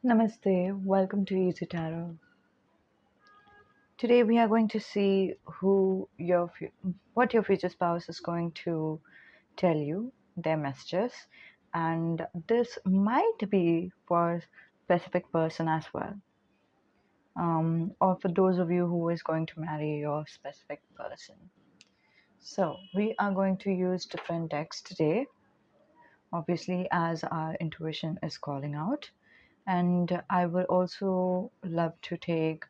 Namaste, welcome to Easy Tarot. Today we are going to see what your future spouse is going to tell you, their messages, and this might be for a specific person as well, or for those of you who is going to marry your specific person. So we are going to use different decks today, obviously as our intuition is calling out, and I would also love to take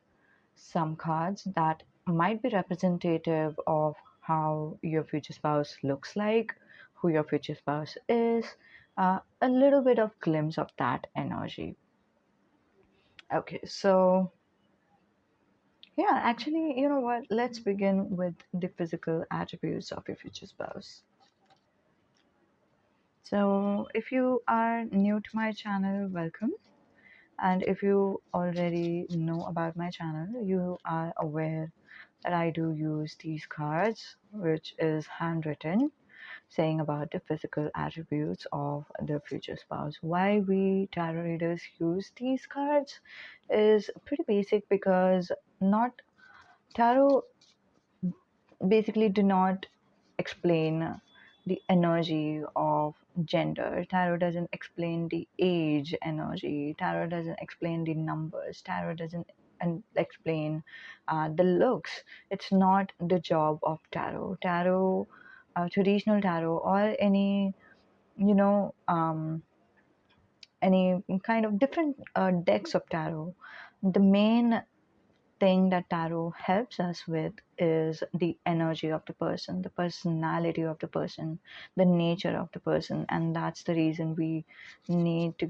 some cards that might be representative of how your future spouse looks like, who your future spouse is, a little bit of glimpse of that energy. Okay, so yeah, actually, you know what? Let's begin with the physical attributes of your future spouse. So, if you are new to my channel, welcome. And if you already know about my channel, you are aware that I do use these cards, which is handwritten, saying about the physical attributes of the future spouse. Why we tarot readers use these cards is pretty basic because not tarot basically do not explain the energy of gender. Tarot doesn't explain the age energy. Tarot doesn't explain the numbers. Tarot doesn't explain the looks. It's not the job of tarot. Traditional tarot, or any, you know, any kind of different decks of tarot. The main thing that tarot helps us with is the energy of the person, the personality of the person, the nature of the person, and that's the reason we need to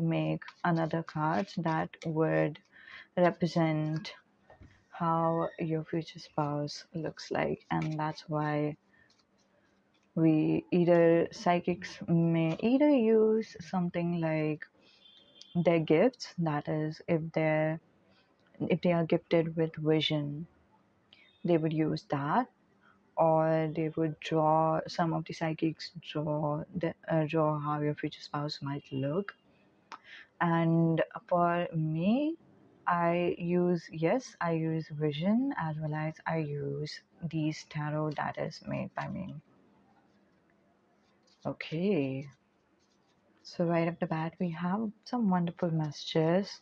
make another cards that would represent how your future spouse looks like. And that's why we either psychics may either use something like their gifts, that is, if they are gifted with vision, they would use that, or they would draw. Some of the psychics draw how your future spouse might look. And for me, I use vision, as well as I use these tarot that is made by me. Okay, so right off the bat, we have some wonderful messages.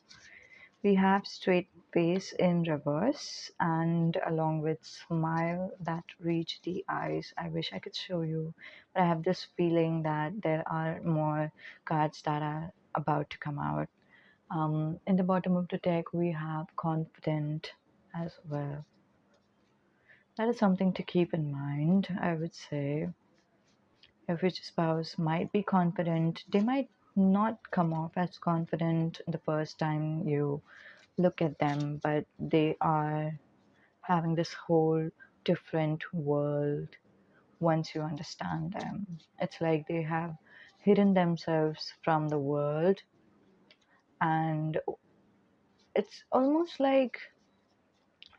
We have straight face in reverse, and along with smile that reach the eyes. I wish I could show you, but I have this feeling that there are more cards that are about to come out. In the bottom of the deck, we have confident as well. That is something to keep in mind, I would say. Your future spouse might be confident. They might not come off as confident the first time you look at them, but they are having this whole different world once you understand them. It's like they have hidden themselves from the world, and it's almost like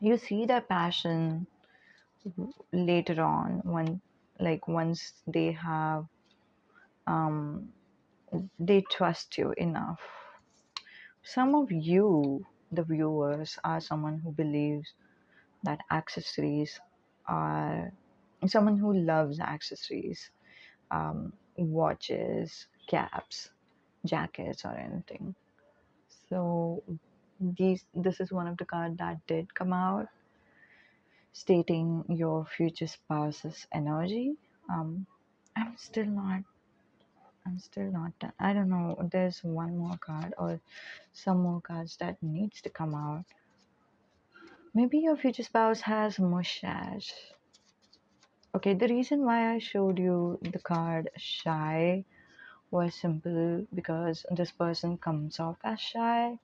you see their passion later on, when, like, once um they trust you enough. Some of you, the viewers, are someone who believes that accessories are someone who loves accessories, watches, caps, jackets, or anything. So this is one of the cards that did come out, stating your future spouse's energy. Um, I'm still not. I'm still not done. I don't know. There's one more card or some more cards that needs to come out. Maybe your future spouse has mustache. Okay, the reason why I showed you the card shy was simple because this person comes off as shy,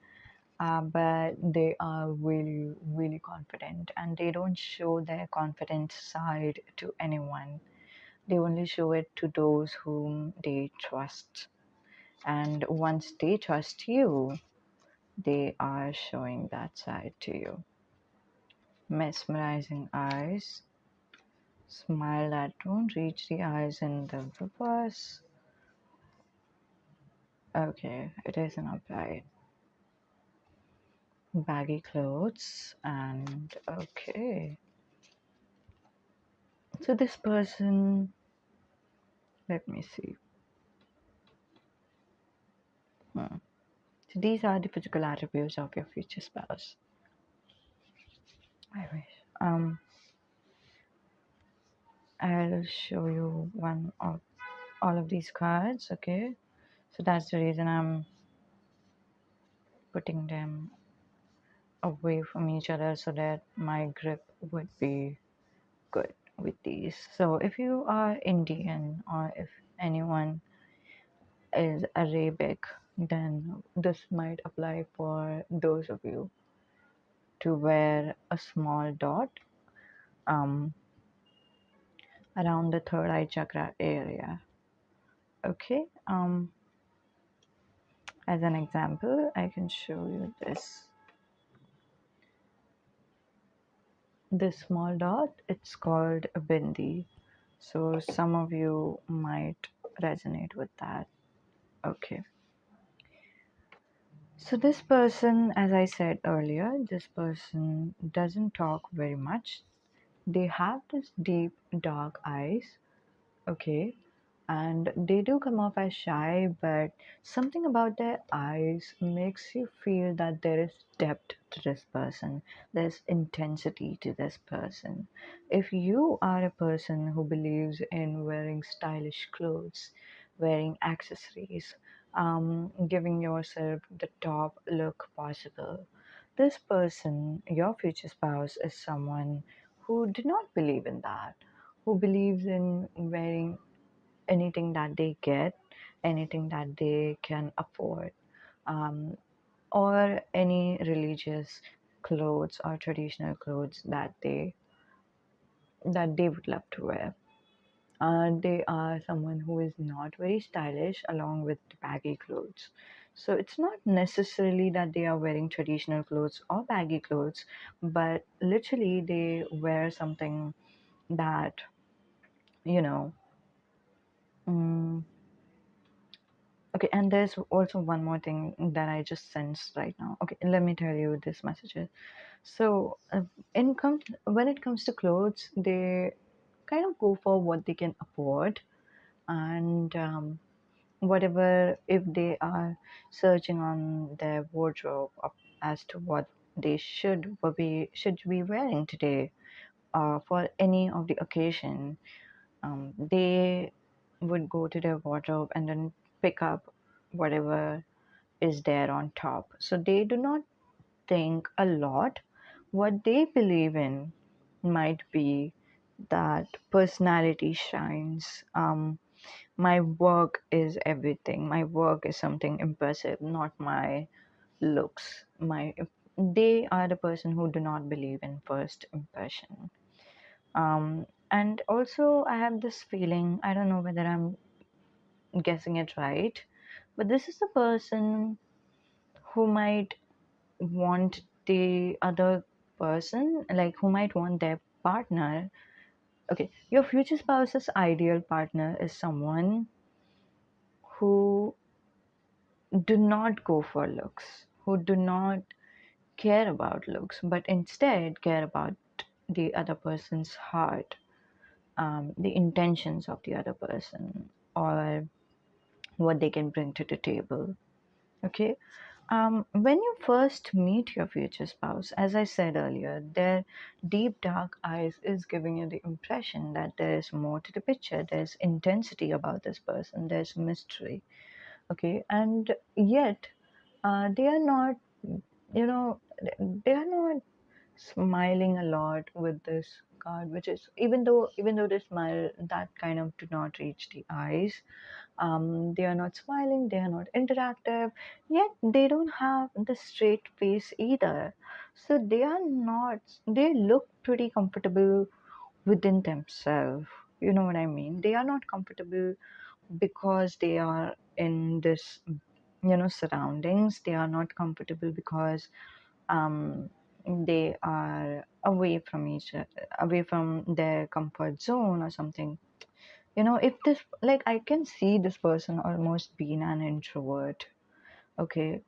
but they are really, really confident, and they don't show their confident side to anyone. They only show it to those whom they trust. And once they trust you, they are showing that side to you. Mesmerizing eyes, smile that don't reach the eyes in the reverse. Okay, it is an upright. Baggy clothes, and okay. So this person, let me see. Hmm. So these are the physical attributes of your future spouse. I wish. I'll show you one of all of these cards. Okay. So that's the reason I'm putting them away from each other so that my grip would be good with these. So if you are Indian or if anyone is Arabic, then this might apply for those of you to wear a small dot um, around the third eye chakra area. Okay, as an example, I can show you this small dot. It's called a bindi. So some of you might resonate with that. Okay. So this person, as I said earlier, this person doesn't talk very much. They have this deep dark eyes, okay, and they do come off as shy, but something about their eyes makes you feel that there is depth to this person, there's intensity to this person. If you are a person who believes in wearing stylish clothes, wearing accessories, giving yourself the top look possible, this person, your future spouse, is someone who do not believe in that, who believes in wearing anything that they get, anything that they can afford, um, or any religious clothes or traditional clothes that they would love to wear. They are someone who is not very stylish along with baggy clothes. So it's not necessarily that they are wearing traditional clothes or baggy clothes, but literally they wear something that, you know, mm, okay, and there's also one more thing that I just sensed right now. Okay, let me tell you this messages. So, when it comes to clothes, they kind of go for what they can afford, and whatever, if they are searching on their wardrobe as to what they should be wearing today, for any of the occasion, they would go to their wardrobe and then pick up whatever is there on top. So they do not think a lot. What they believe in might be that personality shines. My work is everything. My work is something impressive, not my looks. They are the person who do not believe in first impression. And also, I have this feeling. I don't know whether I'm guessing it right, but this is the person who might want the other person, like who might want their partner. Okay, your future spouse's ideal partner is someone who do not go for looks, who do not care about looks, but instead care about the other person's heart, the intentions of the other person, or what they can bring to the table. Okay. When you first meet your future spouse, as I said earlier, their deep dark eyes is giving you the impression that there is more to the picture. There's intensity about this person. There's mystery. Okay, and yet they are not, you know, they are not smiling a lot with this card, which is, even though they smile, that kind of do not reach the eyes. They are not smiling, they are not interactive, yet they don't have the straight face either. So they look pretty comfortable within themselves. You know what I mean? They are not comfortable because they are in this, surroundings. They are not comfortable because um, they are away from away from their comfort zone or something. If this, like, I can see this person almost being an introvert. Okay,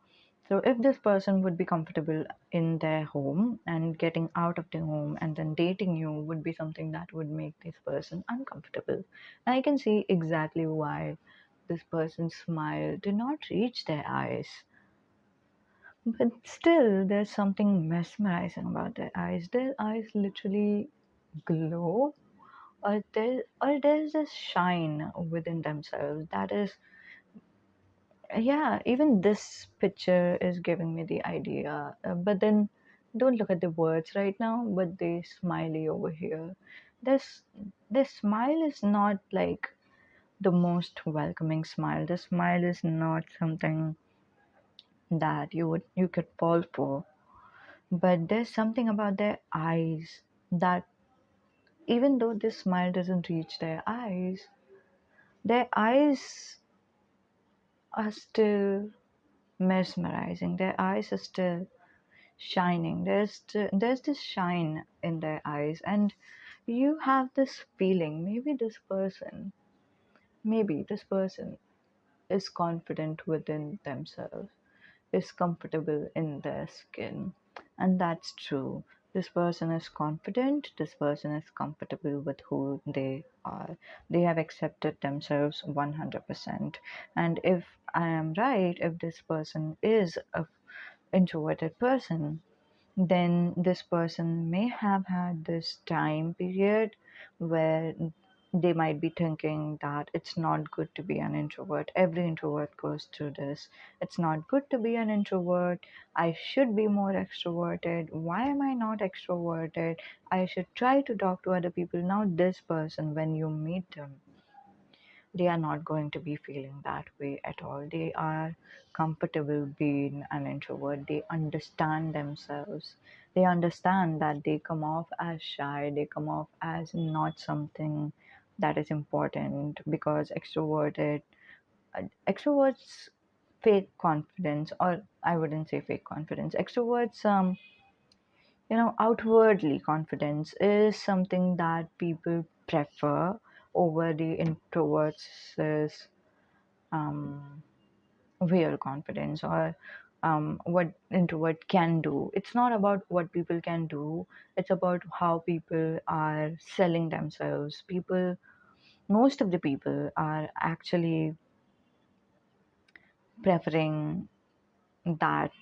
so if this person would be comfortable in their home and getting out of their home and then dating you would be something that would make this person uncomfortable. And I can see exactly why this person's smile did not reach their eyes. But still, there's something mesmerizing about their eyes. Their eyes literally glow, or there's this shine within themselves that is, yeah, even this picture is giving me the idea. But then don't look at the words right now, but the smiley over here. This this smile is not like the most welcoming smile. The smile is not something that you could fall for. But there's something about their eyes that, even though this smile doesn't reach their eyes are still mesmerizing. Their eyes are still shining. There's this shine in their eyes, and you have this feeling. Maybe this person is confident within themselves, is comfortable in their skin, and that's true. This person is confident. This person is comfortable with who they are. They have accepted themselves 100%. And if I am right, if this person is a introverted person, then this person may have had this time period where they might be thinking that it's not good to be an introvert. Every introvert goes through this. It's not good to be an introvert. I should be more extroverted. Why am I not extroverted? I should try to talk to other people. Now, this person, when you meet them, they are not going to be feeling that way at all. They are comfortable being an introvert. They understand themselves. They understand that they come off as shy, they come off as not something that is important, because extroverts fake confidence, or I wouldn't say fake confidence. Extroverts, outwardly confidence is something that people prefer over the introverts' um, real confidence, or what introvert can do. It's not about what people can do, it's about how people are selling themselves. Most of the people are actually preferring that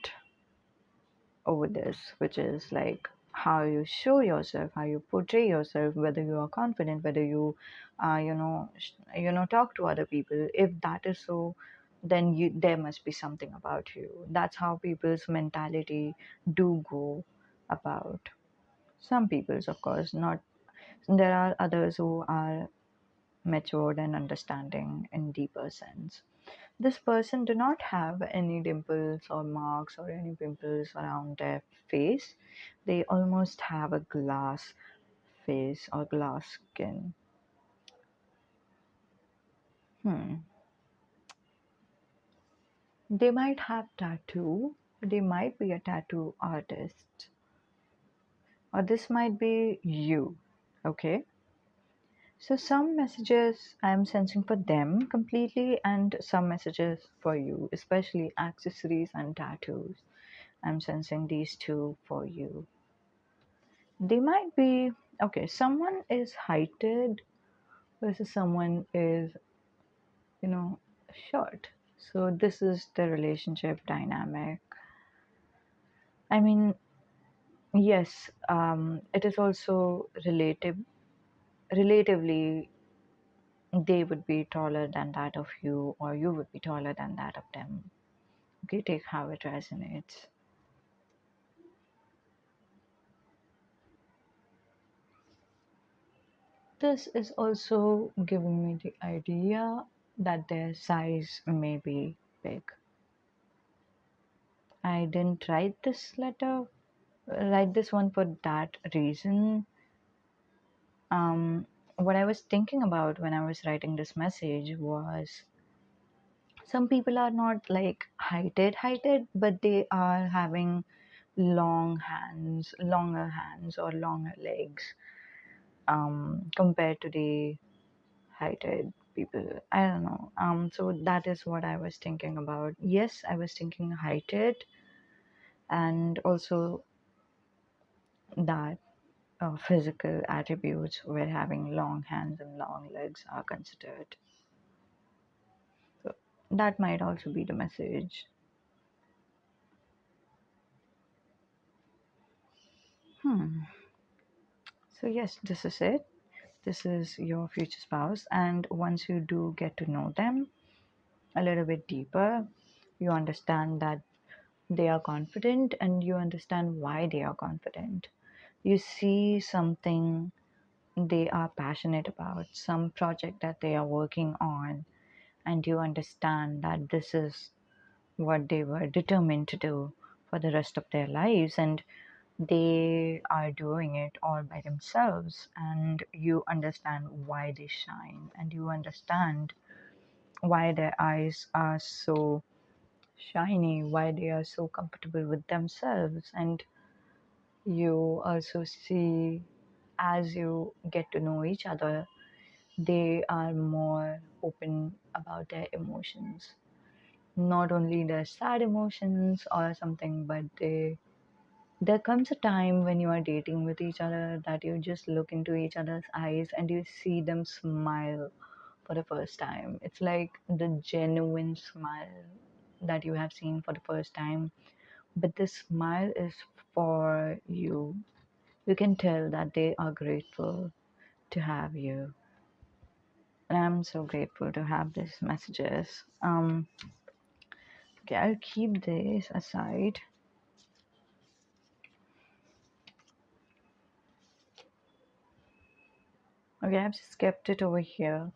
over this, which is like how you show yourself, how you portray yourself, whether you are confident, whether you, talk to other people. If that is so, then there must be something about you. That's how people's mentality do go about. Some people's, of course, not. There are others who are matured and understanding in deeper sense. This person do not have any dimples or marks or any pimples around their face. They almost have a glass face or glass skin. Hmm. They might have tattoo. They might be a tattoo artist. Or this might be you. Okay. So some messages I'm sensing for them completely, and some messages for you, especially accessories and tattoos. I'm sensing these two for you. They might be, okay, someone is heighted versus someone is, you know, short. So this is the relationship dynamic. I mean, yes, it is also relatively, they would be taller than that of you, or you would be taller than that of them. Okay, take how it resonates. This is also giving me the idea that their size may be big. I didn't write this one for that reason. Um, what I was thinking about when I was writing this message was, some people are not like heighted, but they are having longer hands or longer legs compared to the heighted people. I don't know. So that is what I was thinking about. Yes, I was thinking heighted, and also that physical attributes where having long hands and long legs are considered. So that might also be the message. Hmm. So yes, this is it. This is your future spouse, and once you do get to know them a little bit deeper, you understand that they are confident, and you understand why they are confident. You see something they are passionate about, some project that they are working on, and you understand that this is what they were determined to do for the rest of their lives, and they are doing it all by themselves, and you understand why they shine, and you understand why their eyes are so shiny, why they are so comfortable with themselves. And you also see, as you get to know each other, they are more open about their emotions, not only their sad emotions or something, but there comes a time when you are dating with each other that you just look into each other's eyes and you see them smile for the first time. It's like the genuine smile that you have seen for the first time, but this smile is for you. You can tell that they are grateful to have you. And I'm so grateful to have these messages. Okay, I'll keep this aside. Okay, I've just kept it over here.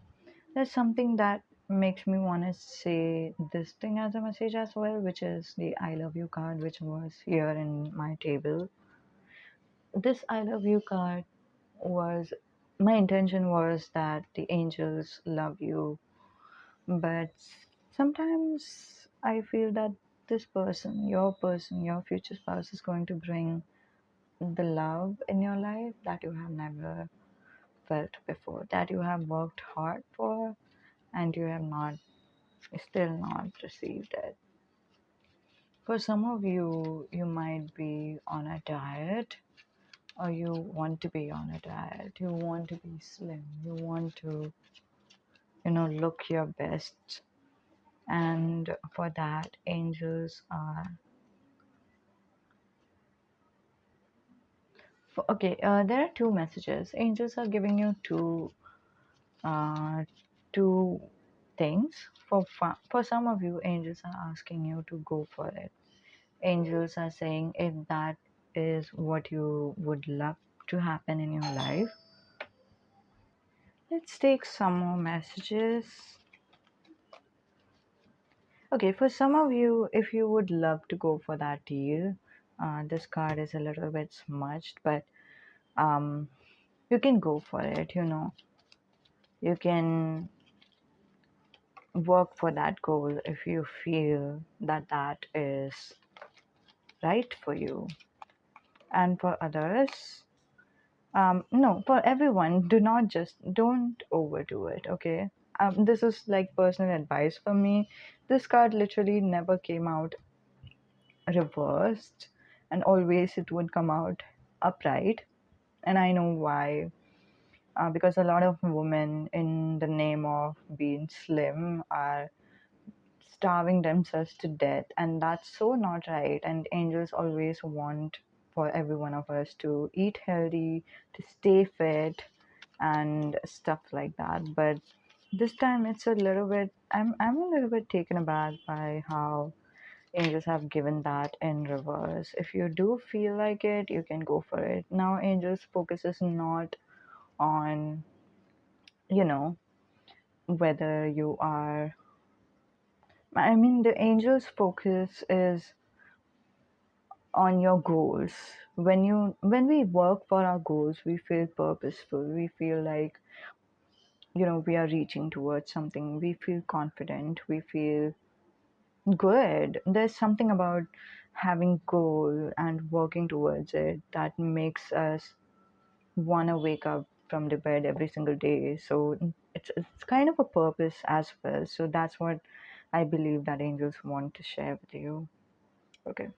There's something that makes me want to say this thing as a message as well, which is the I love you card, which was here in my table. This I love you card was, my intention was that the angels love you, but sometimes I feel that this person, your future spouse is going to bring the love in your life that you have never felt before, that you have worked hard for, and you have not, still not received it. For some of you, you might be on a diet, or you want to be on a diet, you want to be slim, you want to, look your best. And for that, angels are. Okay, there are two messages. Angels are giving you uh, two things. For some of you, angels are asking you to go for it. Angels are saying if that is what you would love to happen in your life. Let's take some more messages. Okay, for some of you, if you would love to go for that deal, this card is a little bit smudged, but um, you can go for it. You can work for that goal if you feel that that is right for you. And for others, no, for everyone, don't overdo it, okay? This is like personal advice for me. This card literally never came out reversed, and always it would come out upright. And I know why. Because a lot of women, in the name of being slim, are starving themselves to death, and that's so not right. And angels always want for every one of us to eat healthy, to stay fit, and stuff like that. But this time it's a little bit, I'm a little bit taken aback by how angels have given that in reverse. If you do feel like it, you can go for it. Now angels focuses not on, you know whether you are, I mean, the angels focus is on your goals. When we work for our goals, we feel purposeful, we feel like, we are reaching towards something, we feel confident, we feel good. There's something about having goal and working towards it that makes us want to wake up from the bed every single day. So it's kind of a purpose as well. So that's what I believe that angels want to share with you. Okay.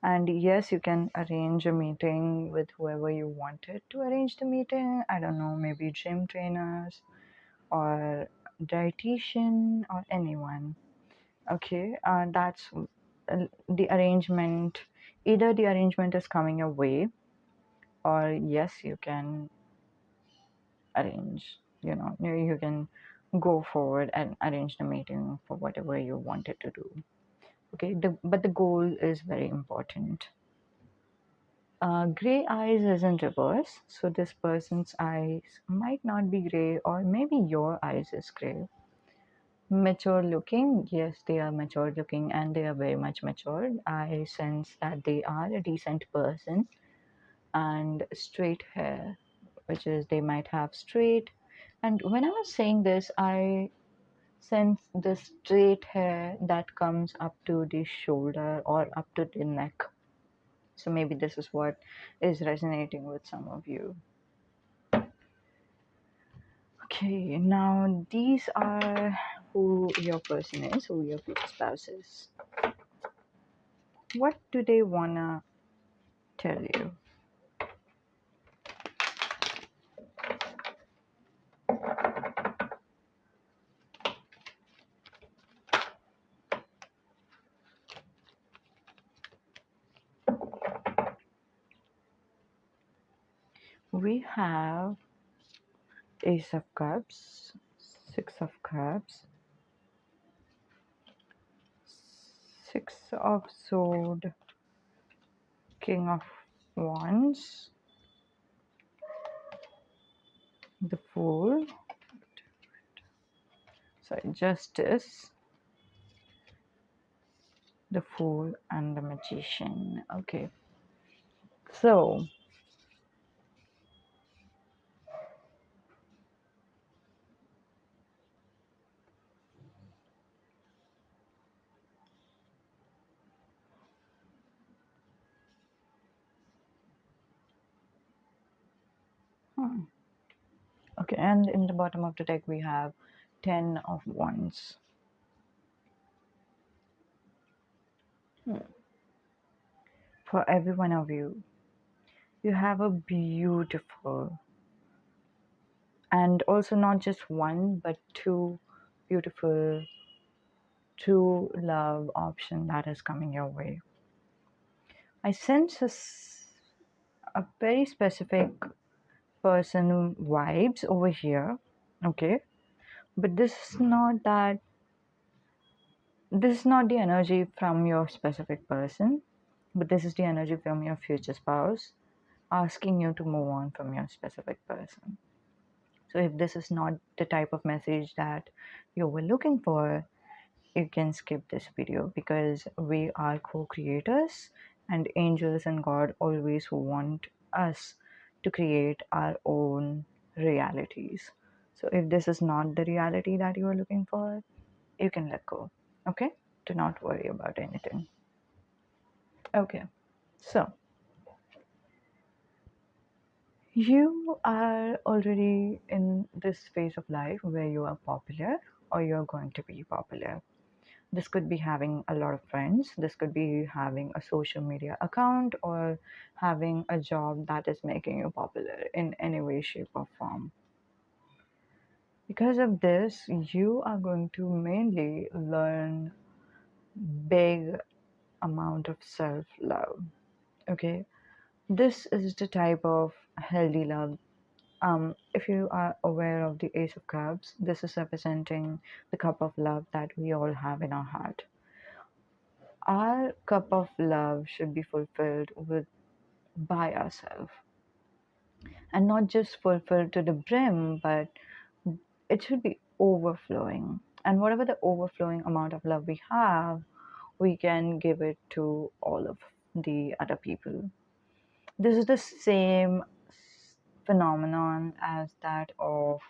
And yes, you can arrange a meeting with whoever you wanted to arrange the meeting. I don't know, maybe gym trainers or dietitian or anyone. Okay, that's the arrangement. Either the arrangement is coming your way, or yes, you can arrange. You can go forward and arrange the meeting for whatever you wanted to do. Okay, but the goal is very important. Gray eyes is in reverse, so this person's eyes might not be gray, or maybe your eyes is gray. Mature looking, yes, they are mature looking and they are very much matured. I sense that they are a decent person. And straight hair, which is they might have straight. And when I was saying this, I sense the straight hair that comes up to the shoulder or up to the neck. So maybe this is what is resonating with some of you. Okay, now these are who your person is, who your future spouse is. What do they wanna tell you? We have Ace of Cups, Six of Cups, Six of Sword, King of Wands, the Fool, sorry, Justice, the Fool, and the Magician. Okay, so hmm, okay, and in the bottom of the deck we have Ten of Wands. For every one of you, you have a beautiful, and also not just one but two beautiful true love option that is coming your way. I sense a very specific person vibes over here. Okay, but this is not the energy from your specific person, but this is the energy from your future spouse asking you to move on from your specific person. So if this is not the type of message that you were looking for, you can skip this video, because we are co-creators and angels and God always want us to create our own realities. So if this is not the reality that you are looking for, you can let go. Okay, do not worry about anything. Okay, so you are already in this phase of life where you are popular or you're going to be popular. This could be having a lot of friends, this could be having a social media account, or having a job that is making you popular in any way, shape, or form. Because of this, you are going to mainly learn big amount of self-love. Okay, this is the type of healthy love. If you are aware of the Ace of Cups, this is representing the cup of love that we all have in our heart. Our cup of love should be fulfilled with by ourselves, and not just fulfilled to the brim, but it should be overflowing. And whatever the overflowing amount of love we have, we can give it to all of the other people. This is the same phenomenon as that of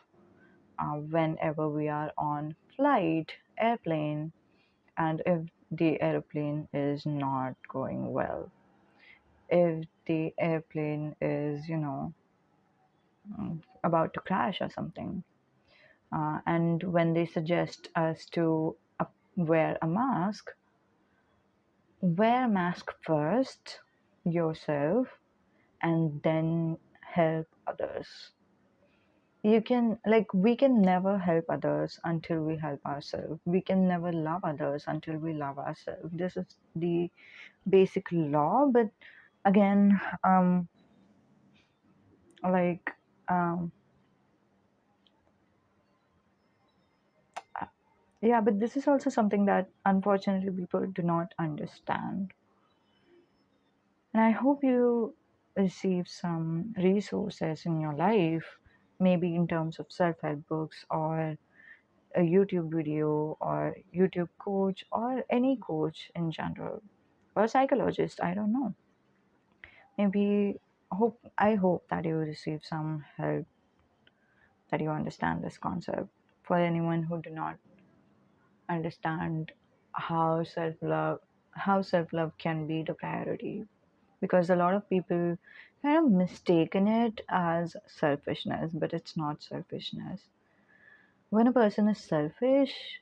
whenever we are on flight, airplane, and if the airplane is not going well, if the airplane is, about to crash or something. And when they suggest us to wear a mask, wear a mask first yourself and then help others. You can, like, we can never help others until we help ourselves. We can never love others until we love ourselves. This is the basic law. But again, like, um, yeah, but this is also something that unfortunately people do not understand. And I hope you receive some resources in your life, maybe in terms of self help books or a YouTube video or YouTube coach or any coach in general or psychologist. I don't know. Maybe I hope that you receive some help, that you understand this concept. For anyone who do not understand how self love can be the priority, because a lot of people kind of mistaken it as selfishness, but it's not selfishness. When a person is selfish,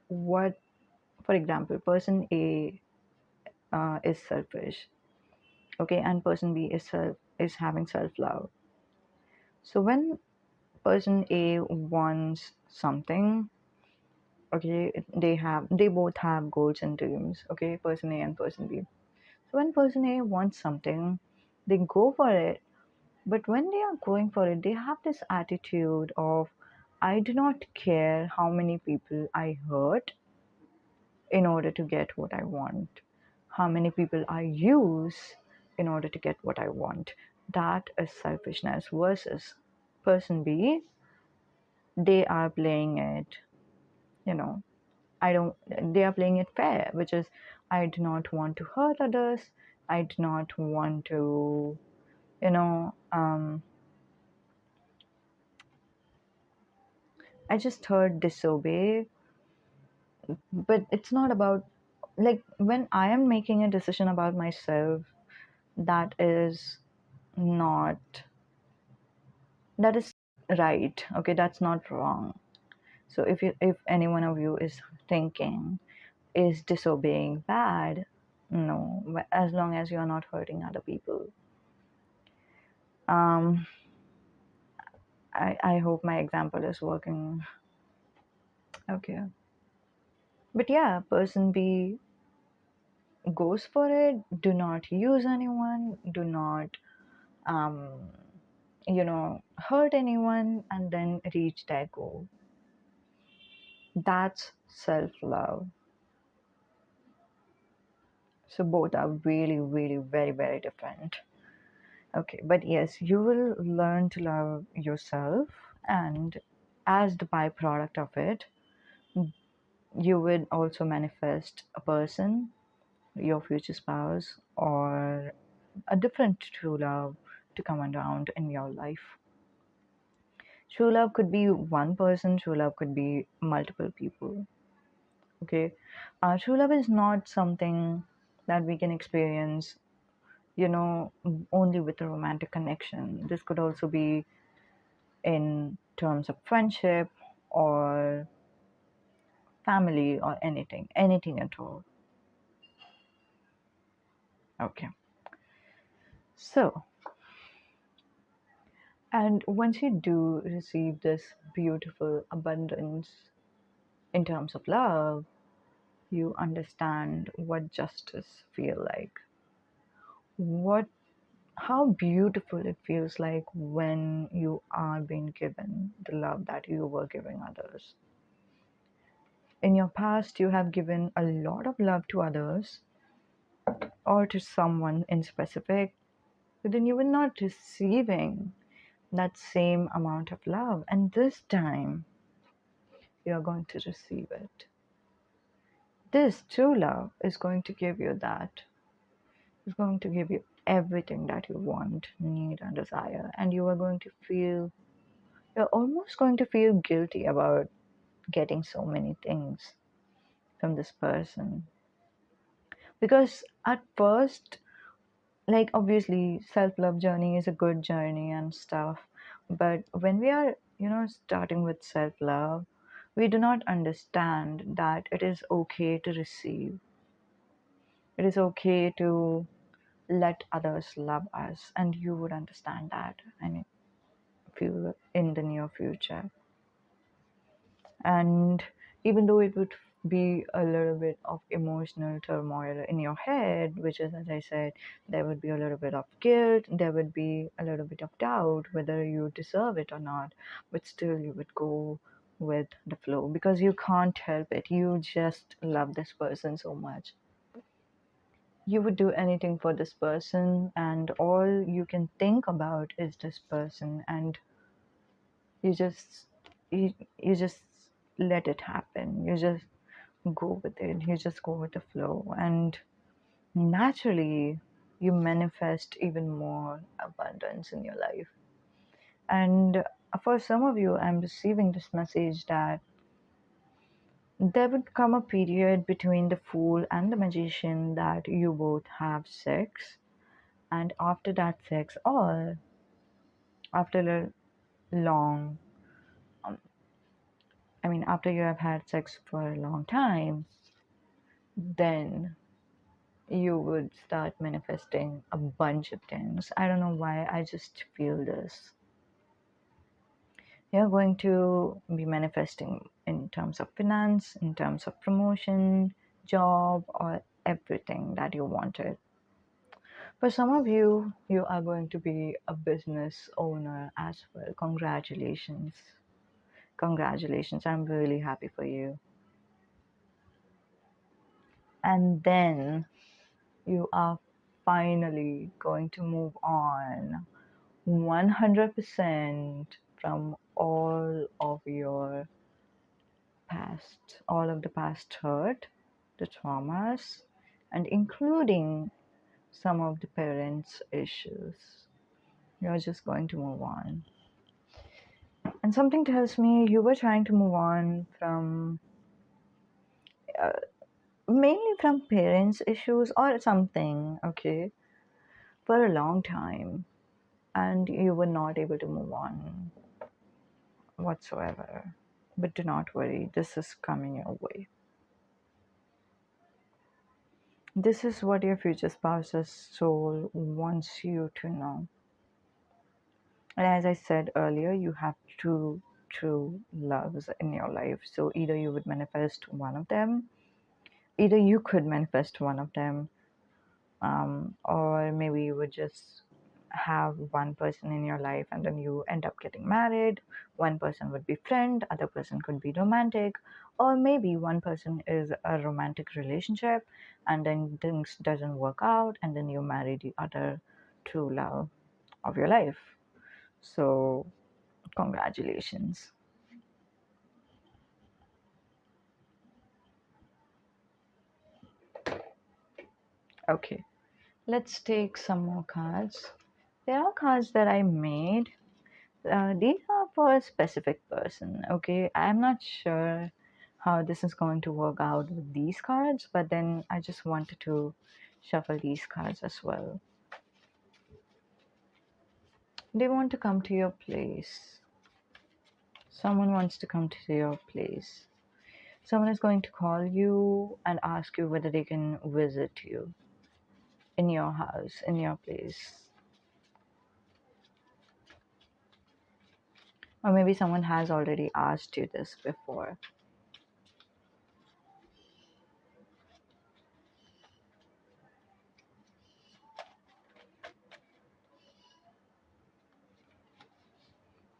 what, for example, person A is selfish, okay, and person B is having self love. So when person A wants something, okay, they both have goals and dreams, okay, person A and person B. So when person A wants something, they go for it. But when they are going for it, they have this attitude of, I do not care how many people I hurt in order to get what I want, how many people I use in order to get what I want. That is selfishness. Versus person B, they are playing it, you know, they are playing it fair, which is, I do not want to hurt others. I do not want to, you know, I just heard disobey, but it's not about, like, when I am making a decision about myself, that is not, that is right, okay, that's not wrong. So if any one of you is thinking, is disobeying bad? No, as long as you are not hurting other people. um I hope my example is working. Okay, but yeah, person B goes for it. Do not use anyone, do not um hurt anyone, and then reach their goal. That's self-love. So both are really, really, very, very different. Okay, but yes, you will learn to love yourself, and as the byproduct of it, you would also manifest a person, your future spouse, or a different true love to come around in your life. True love could be one person, true love could be multiple people. Okay, true love is not something that we can experience, only with a romantic connection. This could also be in terms of friendship or family or anything at all. Okay, so, and once you do receive this beautiful abundance in terms of love, you understand what justice feel like, what how beautiful it feels like when you are being given the love that you were giving others. In your past, you have given a lot of love to others or to someone in specific, but then you were not receiving that same amount of love. And this time, you are going to receive it. This true love is going to give you that. It's going to give you everything that you want, need, and desire. And you're almost going to feel guilty about getting so many things from this person. Because at first, like, obviously, self love journey is a good journey and stuff. But when we are, starting with self love, we do not understand that it is okay to receive. It is okay to let others love us, and you would understand that, and feel in the near future. And even though it would be a little bit of emotional turmoil in your head, which is, as I said, there would be a little bit of guilt, there would be a little bit of doubt whether you deserve it or not, but still you would go with the flow because you can't help it. You just love this person so much. You would do anything for this person, and all you can think about is this person, and you just you just let it happen. You just go with it. You just go with the flow, and naturally you manifest even more abundance in your life. And for some of you, I'm receiving this message that there would come a period between the fool and the magician that you both have sex, and after that sex, or after a long after you have had sex for a long time, then you would start manifesting a bunch of things. I don't know why, I just feel this. You're going to be manifesting in terms of finance, in terms of promotion, job, or everything that you wanted. For some of you, you are going to be a business owner as well. Congratulations. Congratulations. I'm really happy for you. And then you are finally going to move on 100% from all of the past hurt, the traumas, and including some of the parents' issues. You're just going to move on. And something tells me you were trying to move on from mainly from parents' issues or something, okay, for a long time, and you were not able to move on whatsoever. But do not worry, this is coming your way. This is what your future spouse's soul wants you to know. And as I said earlier, you have two true loves in your life. So either you would manifest one of them, either you could manifest one of them, or maybe you would just have one person in your life and then you end up getting married. One person would be friend, other person could be romantic, or maybe one person is a romantic relationship and then things doesn't work out and then you marry the other true love of your life. So congratulations. Okay, let's take some more cards. There are cards that I made. These are for a specific person, okay? I'm not sure how this is going to work out with these cards, but then I just wanted to shuffle these cards as well. They want to come to your place. Someone wants to come to your place. Someone is going to call you and ask you whether they can visit you in your house, in your place. Or maybe someone has already asked you this before.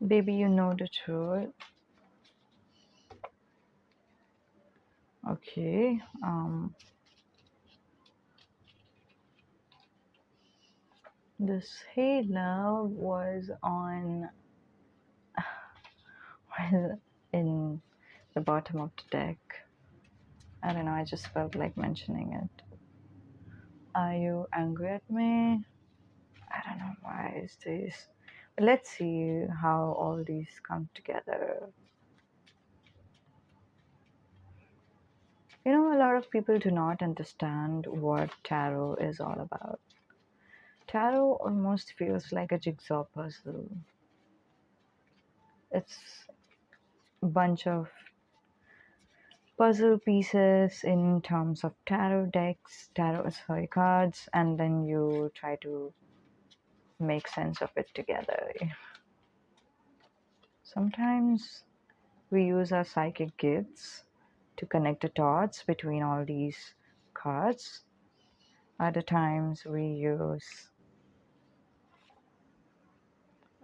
Baby, you know the truth. Okay. This Hey Love was in the bottom of the deck. I don't know, I just felt like mentioning it. Are you angry at me? I don't know why is this. But let's see how all these come together. A lot of people do not understand what tarot is all about. Tarot almost feels like a jigsaw puzzle. It's a bunch of puzzle pieces in terms of tarot cards, and then you try to make sense of it together. Sometimes we use our psychic gifts to connect the dots between all these cards. Other times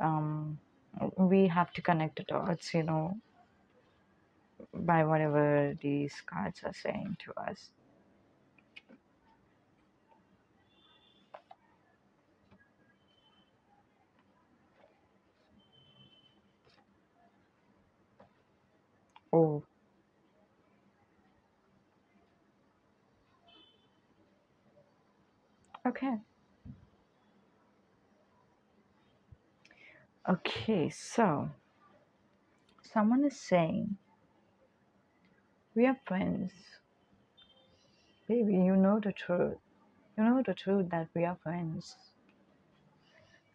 um, we have to connect the dots, by whatever these cards are saying to us. Oh, okay. Okay, so someone is saying, we are friends. Baby, you know the truth. You know the truth that we are friends.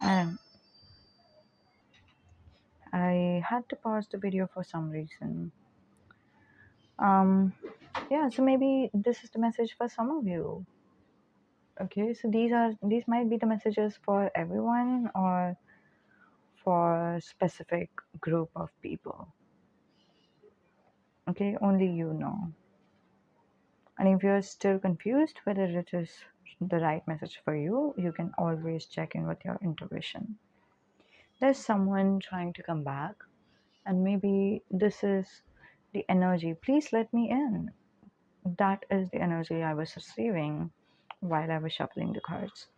And I had to pause the video for some reason. Um, yeah, so maybe this is the message for some of you. Okay, so these might be the messages for everyone or for a specific group of people. Okay, only you know. And if you're still confused whether it is the right message for you, you can always check in with your intuition. There's someone trying to come back, and maybe this is the energy. Please let me in. That is the energy I was receiving while I was shuffling the cards.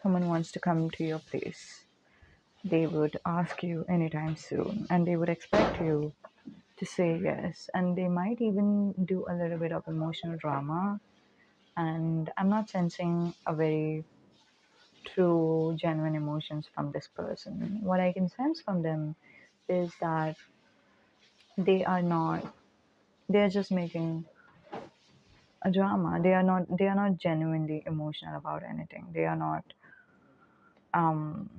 Someone wants to come to your place. They would ask you anytime soon, and they would expect you to say yes. And they might even do a little bit of emotional drama. And I'm not sensing a very true, genuine emotions from this person. What I can sense from them is that they are not, they're just making a drama. They are not genuinely emotional about anything. They are not, um,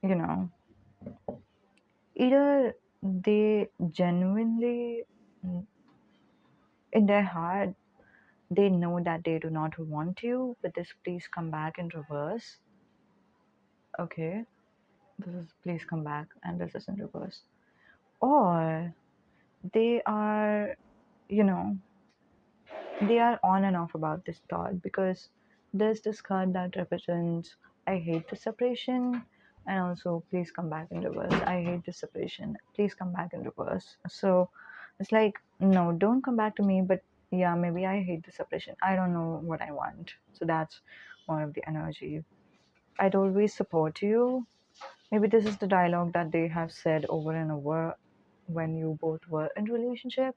you know, either they genuinely, in their heart, they know that they do not want you, but this please come back in reverse. Okay, this is please come back, and this is in reverse. Or they are, you know, they are on and off about this thought because there's this card that represents I hate the separation, and also please come back in reverse. I hate the separation. Please come back in reverse. So it's like, no, don't come back to me, but yeah, maybe I hate the separation. I don't know what I want. So that's one of the energy. I'd always support you. Maybe this is the dialogue that they have said over and over when you both were in relationship,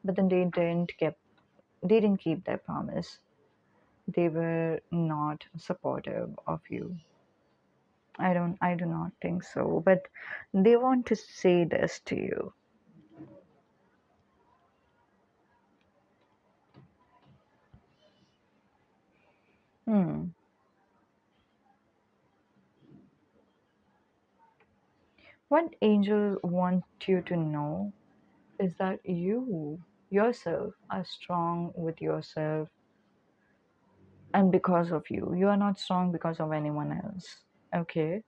but then they didn't keep their promise. They were not supportive of you. I do not think so, but they want to say this to you. Hmm. What angel want you to know is that you yourself are strong with yourself, and because of you are not strong because of anyone else. Okay.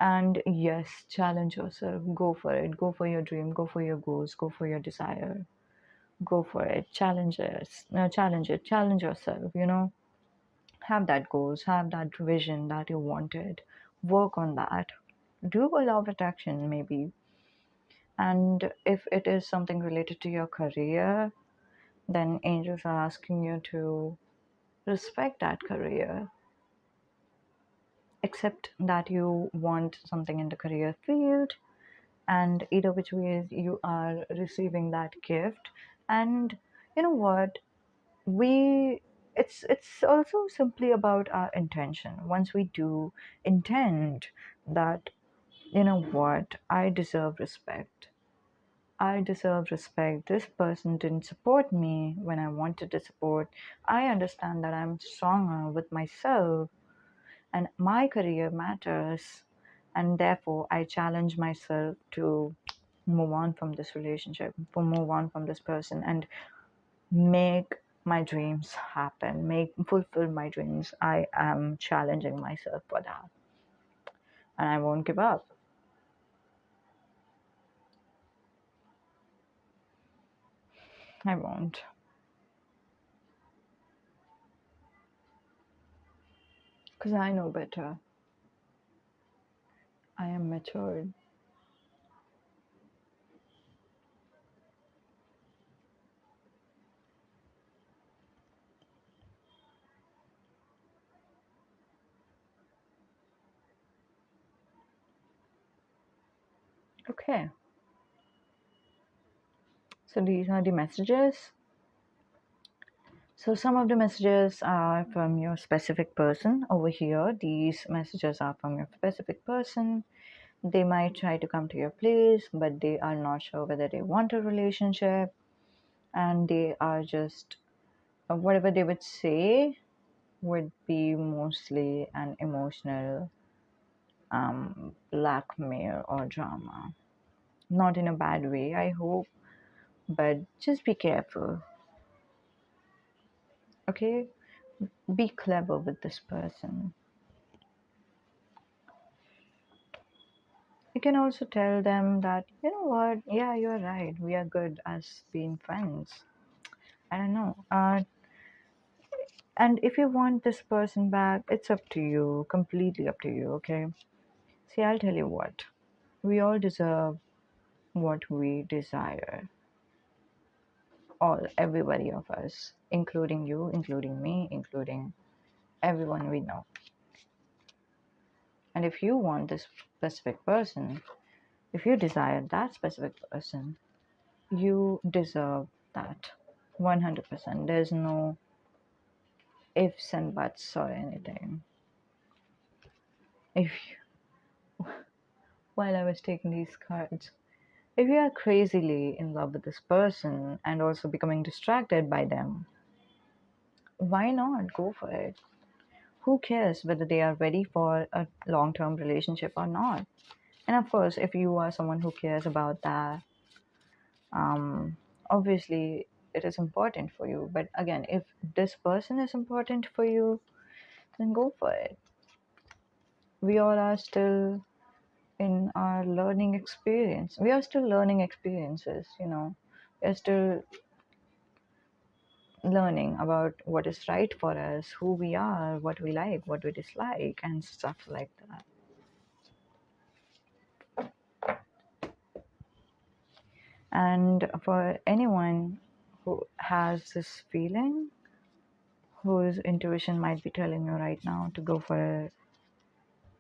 And yes, challenge yourself. Go for it. Go for your dream. Go for your goals. Go for your desire. Go for it. Challenge it. No, challenge it. Challenge yourself. Have that goals. Have that vision that you wanted. Work on that. Do a law of attraction, maybe. And if it is something related to your career, then angels are asking you to respect that career. Accept that you want something in the career field, and either which ways you are receiving that gift. And you know what, we it's also simply about our intention. Once we do intend that, you know what, I deserve respect. This person didn't support me when I wanted to support. I understand that I'm stronger with myself, and my career matters, and therefore I challenge myself to move on from this relationship, to move on from this person, and make my dreams happen, make fulfill my dreams. I am challenging myself for that, and I won't give up. I won't, because I know better. I am matured. Okay, so these are the messages. So some of the messages are from your specific person over here. These messages are from your specific person. They might try to come to your place, but they are not sure whether they want a relationship, and they are just whatever they would say would be mostly an emotional blackmail or drama. Not in a bad way, I hope, but just be careful, okay? Be clever with this person. You can also tell them that, you know what, yeah, you're right, we are good as being friends. I don't know. And if you want this person back, it's up to you, completely up to you, okay? See, I'll tell you what. We all deserve what we desire. All, everybody of us, including you, including me, including everyone we know. And if you want this specific person, if you desire that specific person, you deserve that 100%. There's no ifs and buts or anything. If while I was taking these cards, if you are crazily in love with this person and also becoming distracted by them, why not go for it? Who cares whether they are ready for a long term relationship or not? And of course, if you are someone who cares about that, um, obviously it is important for you. But again, if this person is important for you, then go for it. We all are still in our learning experience. We are still learning experiences, you know. We're still learning about what is right for us, who we are, what we like, what we dislike, and stuff like that. And for anyone who has this feeling, whose intuition might be telling you right now to go for,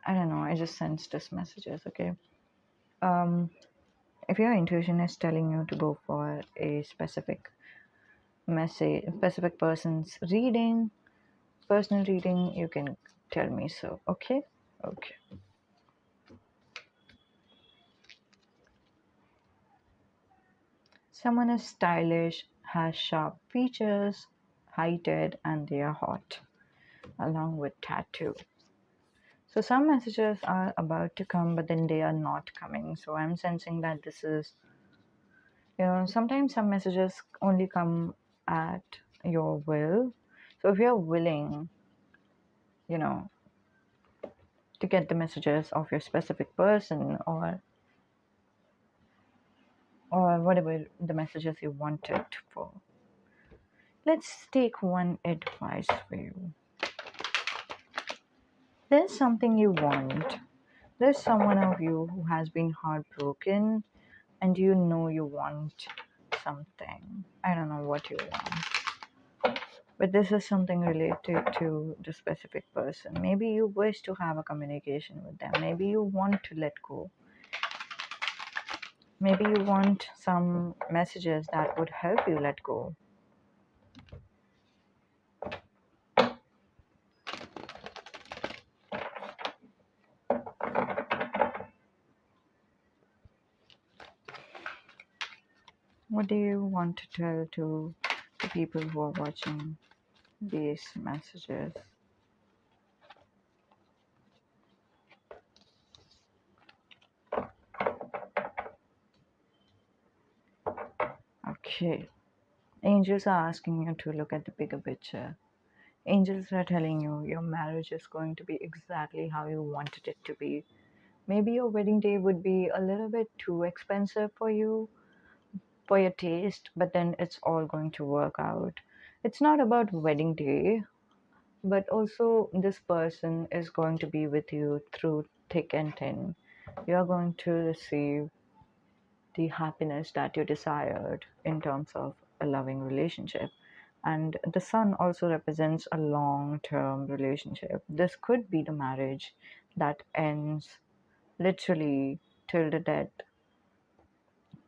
I don't know, I just sensed this messages, okay? Um, if your intuition is telling you to go for a specific message, specific person's reading, personal reading, you can tell me so, okay? Okay. Someone is stylish, has sharp features, heighted, and they are hot, along with tattoo. So some messages are about to come, but then they are not coming. So I'm sensing that this is, you know, sometimes some messages only come at your will. So if you're willing, you know, to get the messages of your specific person, or whatever the messages you wanted for, let's take one advice for you. There's something you want. There's someone of you who has been heartbroken, and you know you want something. I don't know what you want, but this is something related to the specific person. Maybe you wish to have a communication with them. Maybe you want to let go. Maybe you want some messages that would help you let go. What do you want to tell to the people who are watching these messages? Okay. Angels are asking you to look at the bigger picture. Angels are telling you your marriage is going to be exactly how you wanted it to be. Maybe your wedding day would be a little bit too expensive for you, for your taste, but then it's all going to work out. It's not about wedding day, but also this person is going to be with you through thick and thin. You're going to receive the happiness that you desired in terms of a loving relationship. And the sun also represents a long term relationship. This could be the marriage that ends literally till the death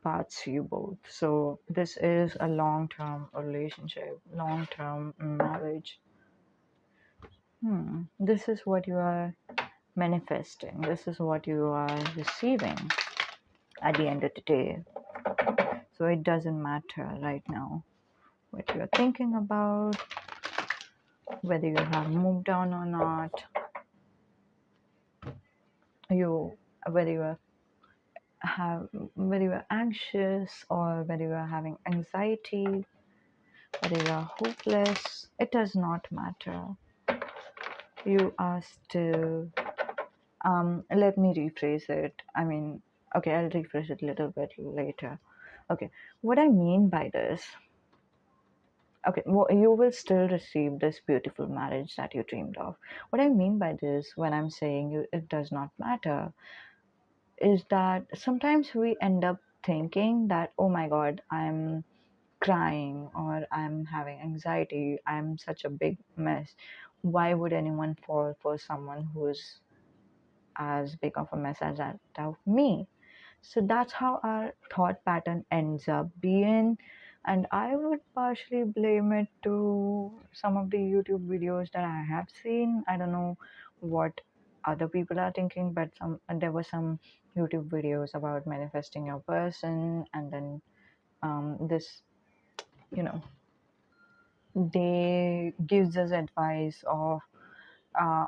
parts you both. So, this is a long term relationship, long term marriage. This is what you are manifesting, this is what you are receiving at the end of the day. So, it doesn't matter right now what you're thinking about, whether you have moved on or not, you whether you are have whether you are anxious or whether you are having anxiety, whether you are hopeless, it does not matter. You are still let me rephrase it. Okay, I'll rephrase it a little bit later. Okay, what I mean by this, okay, well, you will still receive this beautiful marriage that you dreamed of. What I mean by this, when I'm saying it does not matter, is that sometimes we end up thinking that, oh my god, I'm crying or I'm having anxiety, I'm such a big mess. Why would anyone fall for someone who's as big of a mess as that of me? So that's how our thought pattern ends up being. And I would partially blame it to some of the YouTube videos that I have seen. I don't know what other people are thinking, but there were some YouTube videos about manifesting your person, and then this, you know, they gives us advice of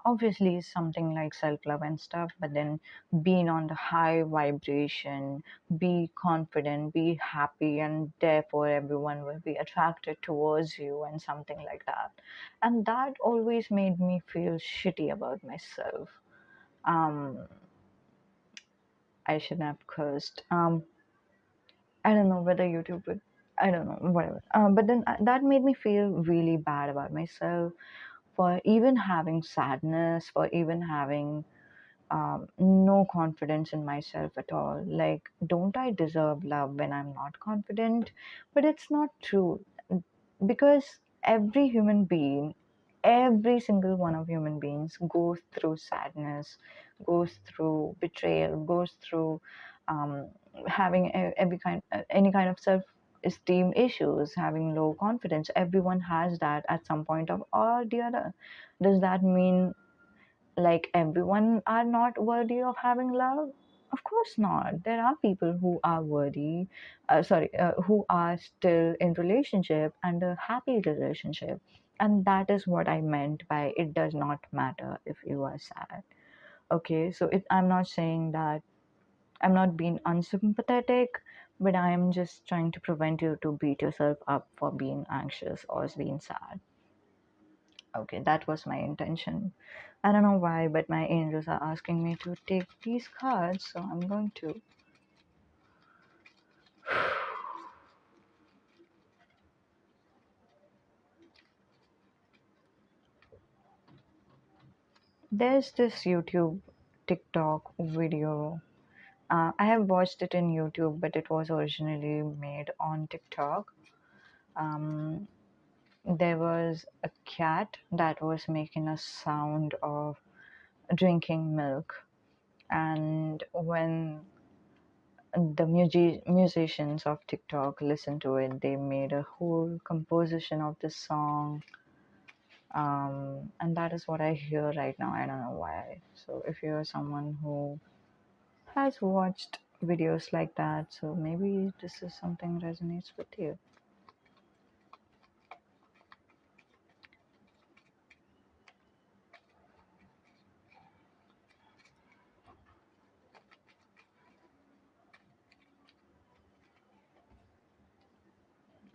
obviously something like self-love and stuff, but then being on the high vibration, be confident, be happy, and therefore everyone will be attracted towards you and something like that. And that always made me feel shitty about myself. um I shouldn't have cursed. I don't know whether YouTube would, I don't know, whatever. But then that made me feel really bad about myself for even having sadness, for even having no confidence in myself at all. Like, don't I deserve love when I'm not confident? But it's not true, because every human being, every single one of human beings goes through sadness, goes through betrayal, goes through um, having any kind of self esteem issues, having low confidence. Everyone has that at some point of or the other. Does that mean like everyone are not worthy of having love? Of course not. There are people who are worthy, who are still in relationship and a happy relationship. And that is what I meant by it does not matter if you are sad. Okay, so I'm not saying that I'm not being unsympathetic, but I am just trying to prevent you to beat yourself up for being anxious or being sad. Okay, that was my intention. I don't know why, but my angels are asking me to take these cards, so I'm going to. There's this YouTube TikTok video. I have watched it in YouTube, but it was originally made on TikTok. Um, there was a cat that was making a sound of drinking milk, and when the musicians of TikTok listened to it, they made a whole composition of this song. And that is what I hear right now. I don't know why. So if you're someone who has watched videos like that, so maybe this is something resonates with you.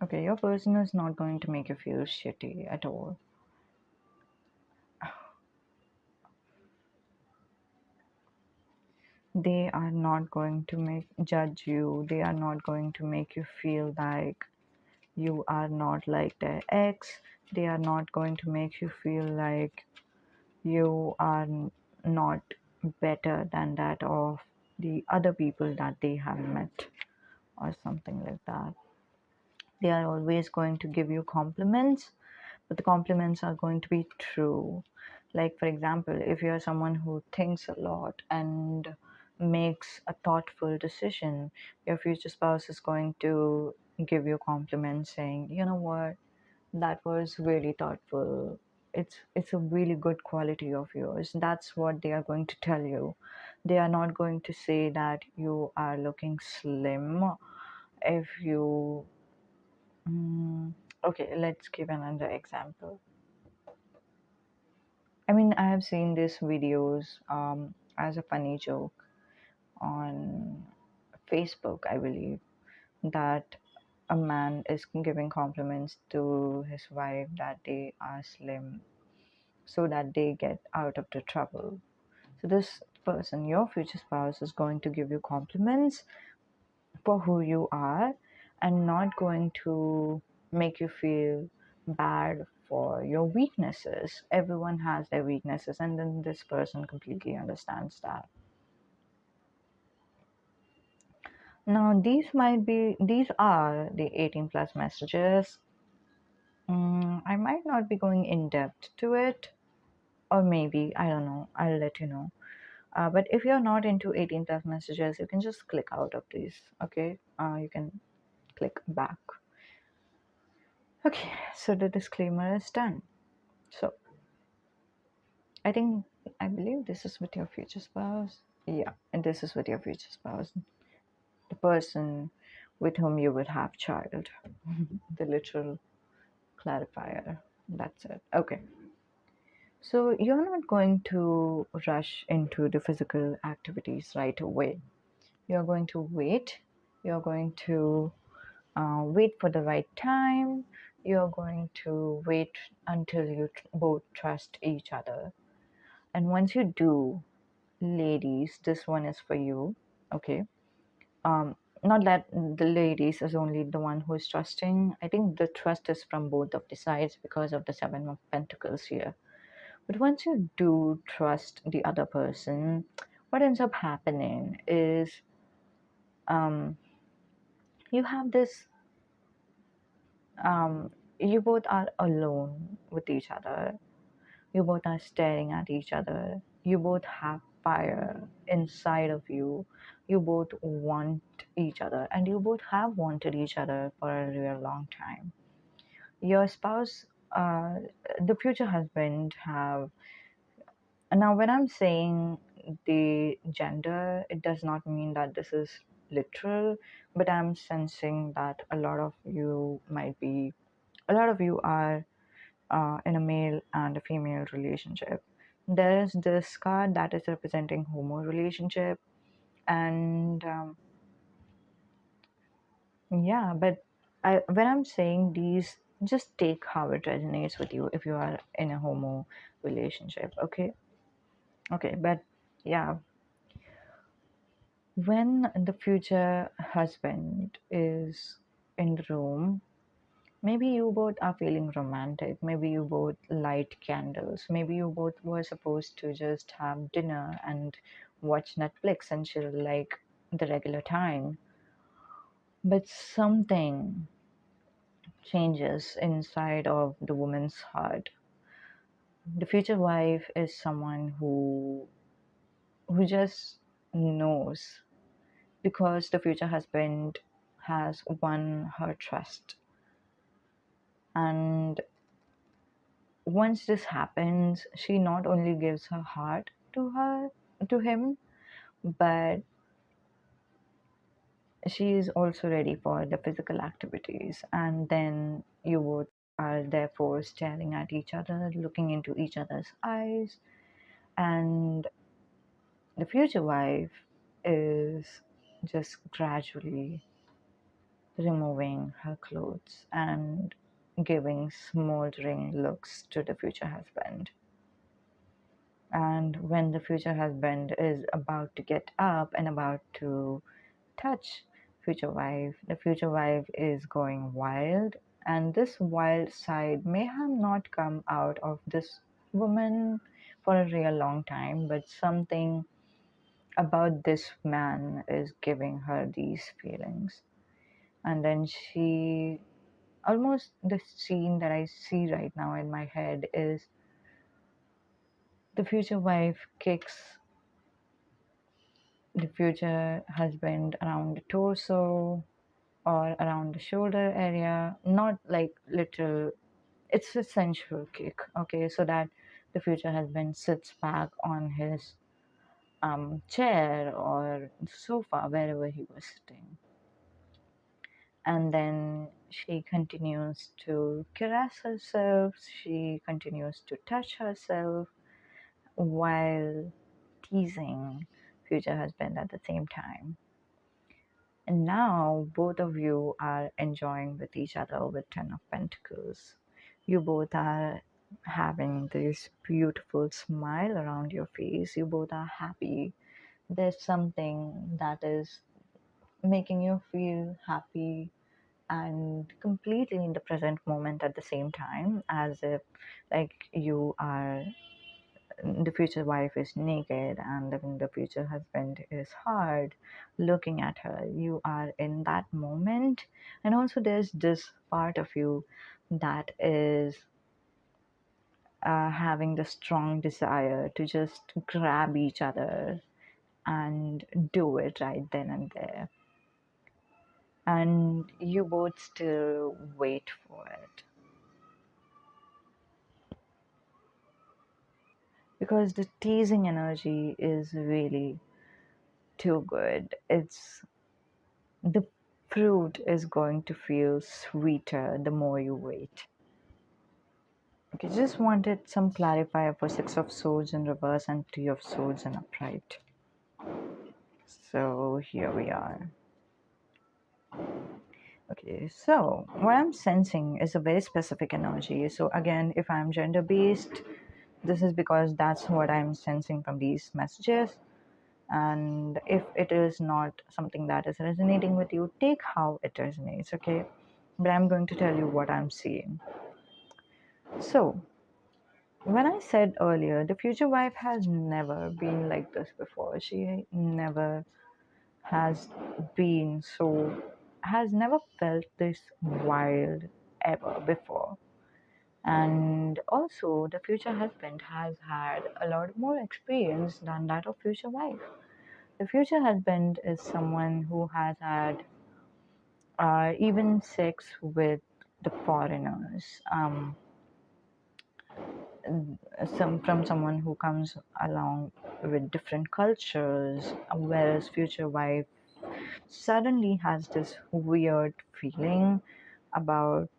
Okay, your person is not going to make you feel shitty at all. They are not going to make judge you. They are not going to make you feel like you are not like their ex. They are not going to make you feel like you are not better than that of the other people that they have met or something like that. They are always going to give you compliments, but the compliments are going to be true. Like, for example, if you're someone who thinks a lot and makes a thoughtful decision, your future spouse is going to give you compliments saying, you know what, that was really thoughtful. It's a really good quality of yours. That's what they are going to tell you. They are not going to say that you are looking slim if you okay, let's give another example. I mean, I have seen these videos as a funny joke on Facebook, I believe, that a man is giving compliments to his wife that they are slim so that they get out of the trouble. So, this person, your future spouse, is going to give you compliments for who you are and not going to make you feel bad for your weaknesses. Everyone has their weaknesses, and then this person completely understands that. Now, these are the 18 plus messages. I might not be going in depth to it, or maybe, I don't know, I'll let you know. But if you're not into 18 plus messages, you can just click out of these, okay? You can click back. Okay, so the disclaimer is done. So I think I believe this is with your future spouse. Yeah, and this is with your future spouse, the person with whom you will have child. The literal clarifier. That's it. Okay. So you're not going to rush into the physical activities right away. You're going to wait. You're going to wait for the right time. You're going to wait until you both trust each other. And once you do, ladies, this one is for you. Okay. Um, Not that the ladies is only the one who is trusting. I think the trust is from both of the sides because of the Seven of Pentacles here. But once you do trust the other person, what ends up happening is um, you have this, um, you both are alone with each other. You both are staring at each other. You both have fire inside of you. You both want each other, and you both have wanted each other for a real long time. Your spouse, the future husband, have. Now, when I'm saying the gender, it does not mean that this is literal, but I'm sensing that a lot of you are in a male and a female relationship. There is this card that is representing homo relationship, and yeah, but when I'm saying these, just take how it resonates with you if you are in a homo relationship. Okay, okay, but yeah, when the future husband is in the room, maybe you both are feeling romantic. Maybe you both light candles. Maybe you both were supposed to just have dinner and watch Netflix and chill like the regular time. But something changes inside of the woman's heart. The future wife is someone who just knows because the future husband has won her trust. And once this happens, she not only gives her heart to him, but she is also ready for the physical activities. And then you both are therefore staring at each other, looking into each other's eyes, and the future wife is just gradually removing her clothes and giving smoldering looks to the future husband. And when the future husband is about to get up and about to touch future wife, the future wife is going wild, and this wild side may have not come out of this woman for a real long time, but something about this man is giving her these feelings. And then she almost, the scene that I see right now in my head is the future wife kicks the future husband around the torso or around the shoulder area, not like literal, it's a sensual kick, okay, so that the future husband sits back on his chair or sofa, wherever he was sitting. And then she continues to caress herself, she continues to touch herself while teasing future husband at the same time. And now both of you are enjoying with each other with Ten of Pentacles. You both are having this beautiful smile around your face. You both are happy. There's something that is making you feel happy and completely in the present moment at the same time, as if like you are, the future wife is naked and the future husband is hard looking at her. You are in that moment, and also there's this part of you that is having the strong desire to just grab each other and do it right then and there. And you both still wait for it, because the teasing energy is really too good. It's, the fruit is going to feel sweeter the more you wait. Okay, just wanted some clarifier for Six of Swords in reverse and Three of Swords in upright. So here we are. Okay, so what I'm sensing is a very specific energy. So again, if I'm gender based, this is because that's what I'm sensing from these messages. And if it is not something that is resonating with you, take how it resonates, okay? But I'm going to tell you what I'm seeing. So, when I said earlier, the future wife has never been like this before. She never has been so, has never felt this wild ever before. And also, the future husband has had a lot more experience than that of future wife. The future husband is someone who has had even sex with the foreigners. Some from someone who comes along with different cultures, whereas future wife suddenly has this weird feeling about,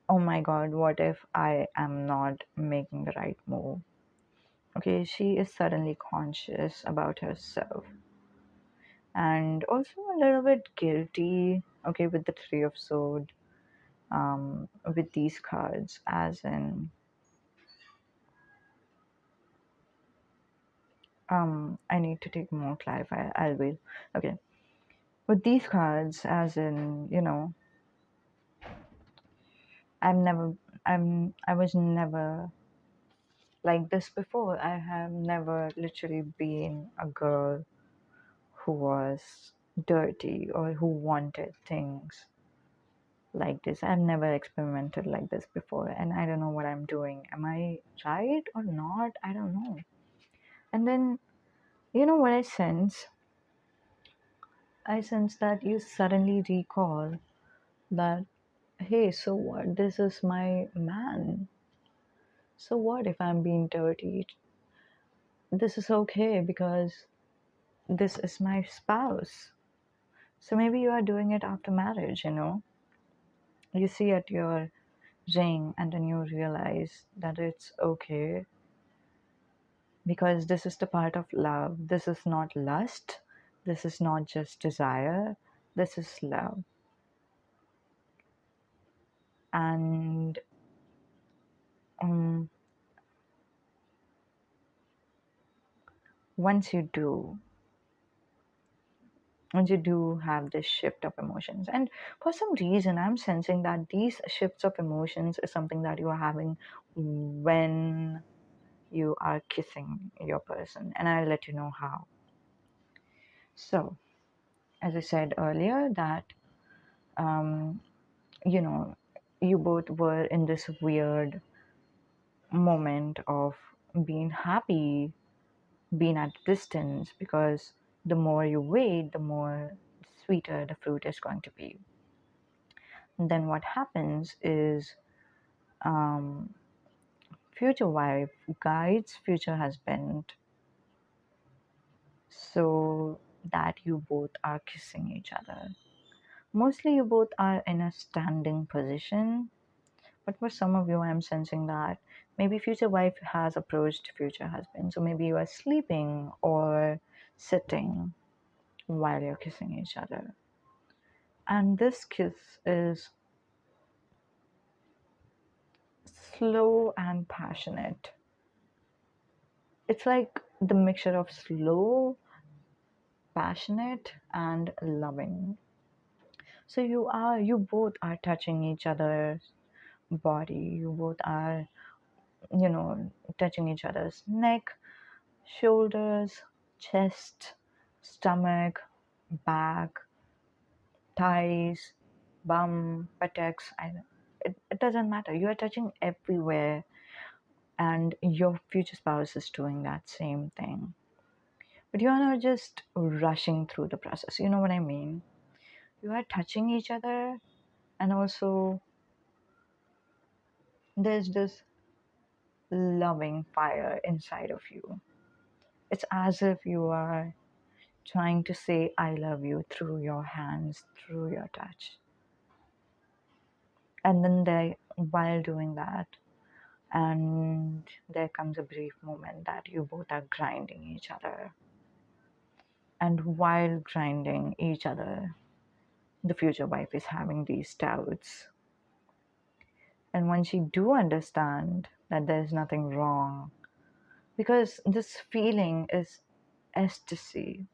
oh my god, what if I am not making the right move. Okay, she is suddenly conscious about herself and also a little bit guilty, okay, with the Three of Swords, with these cards, as in I need to take more clarifier. I will. Okay. With these cards, as in, I'm never, I was never like this before. I have never literally been a girl who was dirty or who wanted things like this. I've never experimented like this before, and I don't know what I'm doing. Am I right or not? I don't know. And then, you know what I sense? I sense that you suddenly recall that, hey, so what? This is my man. So what if I'm being dirty? This is okay because this is my spouse. So maybe you are doing it after marriage, You see at your ring and then you realize that it's okay because this is the part of love. This is not lust. This is not just desire. This is love. And um, once you do, once you do have this shift of emotions, and for some reason I'm sensing that these shifts of emotions is something that you are having when you are kissing your person, and I'll let you know how. So as I said earlier that um, you know, you both were in this weird moment of being happy, being at distance, because the more you wait, the more sweeter the fruit is going to be. And then what happens is um, future wife guides future husband so that you both are kissing each other. Mostly you both are in a standing position. But for some of you, I'm sensing that maybe future wife has approached future husband. So maybe you are sleeping or sitting while you're kissing each other. And this kiss is slow and passionate. It's like the mixture of slow, passionate, and loving. So you both are touching each other's body. You both are, touching each other's neck, shoulders, chest, stomach, back, thighs, bum, buttocks. It doesn't matter. You are touching everywhere, and your future spouse is doing that same thing. But you are not just rushing through the process. You know what I mean? You are touching each other, and also there's this loving fire inside of you. It's as if you are trying to say I love you through your hands, through your touch. And then while doing that, and there comes a brief moment that you both are grinding each other. And while grinding each other, the future wife is having these doubts. And once you do understand that there's nothing wrong, because this feeling is ecstasy,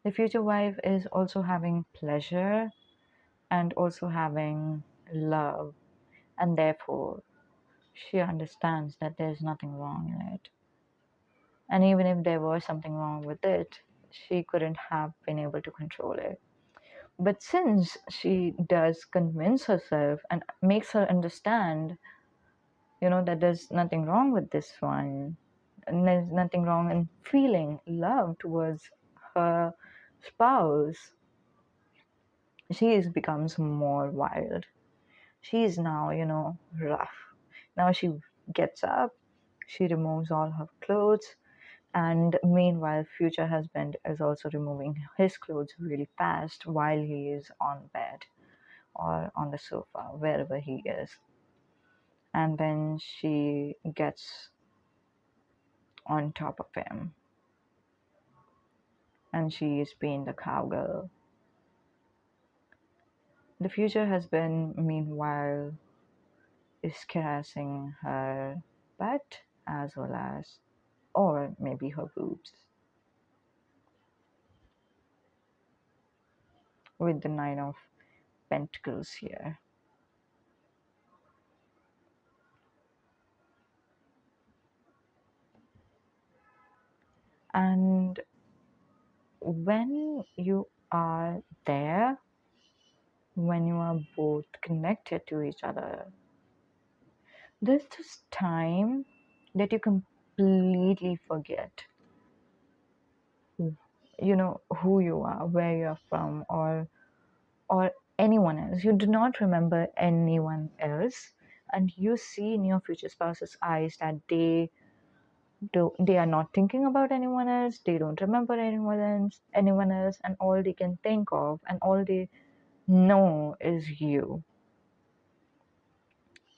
the future wife is also having pleasure and also having love, and therefore she understands that there's nothing wrong in it. And even if there was something wrong with it, she couldn't have been able to control it. But since she does convince herself and makes her understand, that there's nothing wrong with this one, and there's nothing wrong in feeling love towards her spouse, becomes more wild. She is now, rough. Now she gets up, she removes all her clothes, and meanwhile, future husband is also removing his clothes really fast while he is on bed or on the sofa, wherever he is. And then she gets on top of him and she is being the cowgirl. The future husband, meanwhile, is caressing her butt as well as, or maybe her boobs, with the Nine of Pentacles here. And when you are there, when you are both connected to each other, there's this time that you completely forget, who you are, where you're from, or anyone else. You do not remember anyone else, and you see in your future spouse's eyes that they are not thinking about anyone else, they don't remember anyone else, and all they can think of and all they know is you,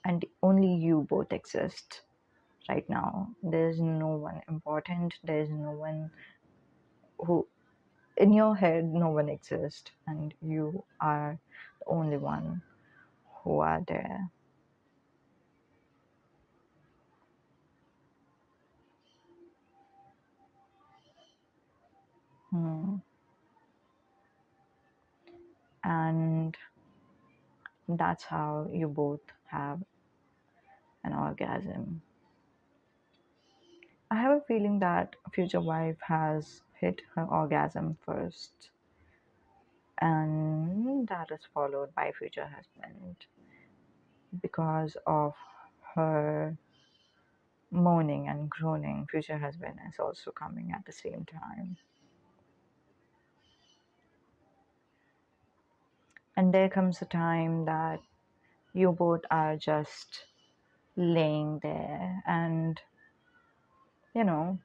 and only you both exist right now. There's no one important, there's no one who in your head no one exists and you are the only one who are there. Hmm. And that's how you both have an orgasm. I have a feeling that future wife has hit her orgasm first, and that is followed by future husband because of her moaning and groaning. Future husband is also coming at the same time. And there comes a time that you both are just laying there and, you know,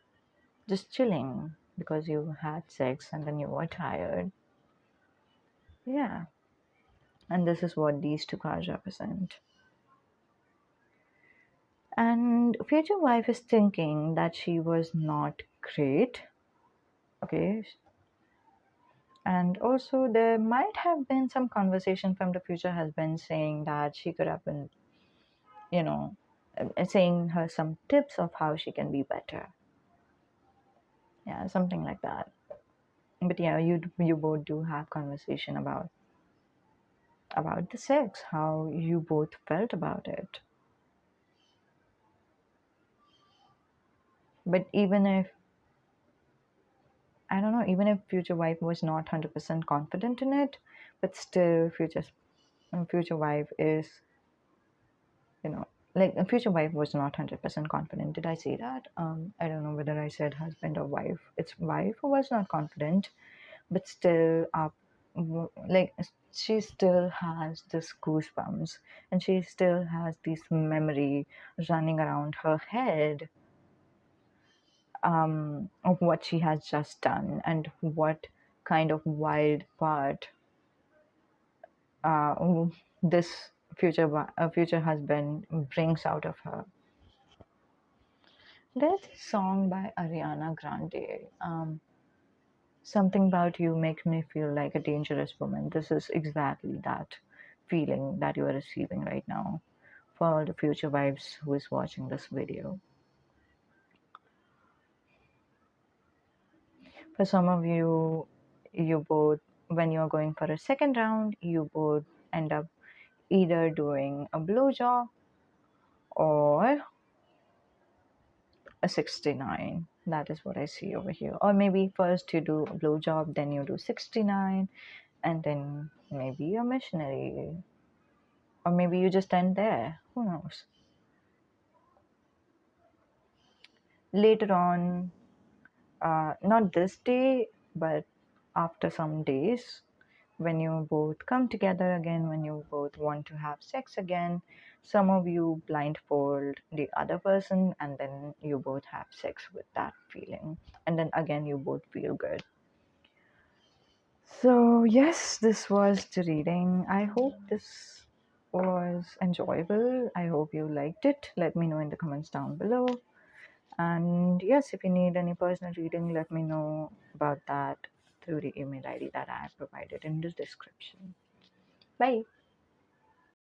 just chilling because you had sex and then you were tired. Yeah. And this is what these two cards represent. And future wife is thinking that she was not great. Okay. And also, there might have been some conversation from the future husband saying that she could have been, you know, saying her some tips of how she can be better. Yeah, something like that. But yeah, you both do have conversation about the sex, how you both felt about it. But even if I don't know, even if future wife was not 100% confident in it, but still future wife is, you know, like a future wife was not 100% confident. Did I say that? I don't know whether I said husband or wife. It's wife who was not confident, but still up, like she still has this goosebumps and she still has this memory running around her head, of what she has just done and what kind of wild part this future husband brings out of her. There's a song by Ariana Grande. Something about you makes me feel like a dangerous woman. This is exactly that feeling that you are receiving right now for all the future wives who is watching this video. For some of you, you both, when you're going for a second round, you both end up either doing a blowjob or a 69. That is what I see over here. Or maybe first you do a blowjob, then you do 69, and then maybe a missionary. Or maybe you just end there. Who knows? Later on, not this day, but after some days, when you both come together again, when you both want to have sex again, some of you blindfold the other person and then you both have sex with that feeling. And then again, you both feel good. So, yes, this was the reading. I hope this was enjoyable. I hope you liked it. Let me know in the comments down below. And yes, if you need any personal reading, let me know about that through the email ID that I have provided in the description. Bye.